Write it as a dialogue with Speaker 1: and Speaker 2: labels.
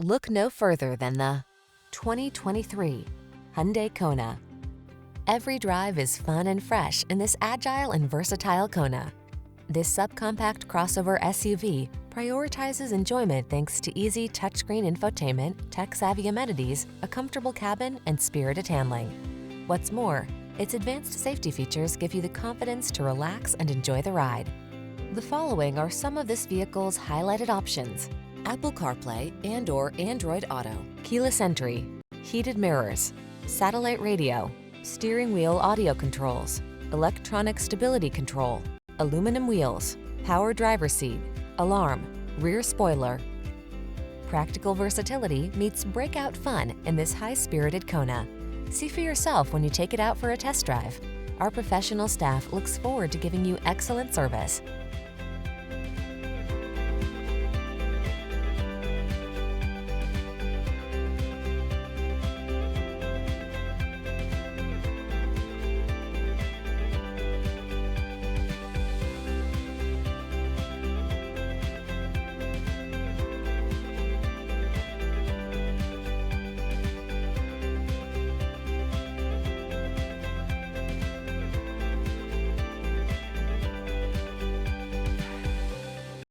Speaker 1: Look no further than the 2023 Hyundai Kona. Every drive is fun and fresh in this agile and versatile Kona. This subcompact crossover SUV prioritizes enjoyment thanks to easy touchscreen infotainment, tech-savvy amenities, a comfortable cabin, and spirited handling. What's more, its advanced safety features give you the confidence to relax and enjoy the ride. The following are some of this vehicle's highlighted options: Apple CarPlay and/or Android Auto, keyless entry, heated mirrors, satellite radio, steering wheel audio controls, electronic stability control, aluminum wheels, power driver's seat, alarm, rear spoiler. Practical versatility meets breakout fun in this high-spirited Kona. See for yourself when you take it out for a test drive. Our professional staff looks forward to giving you excellent service.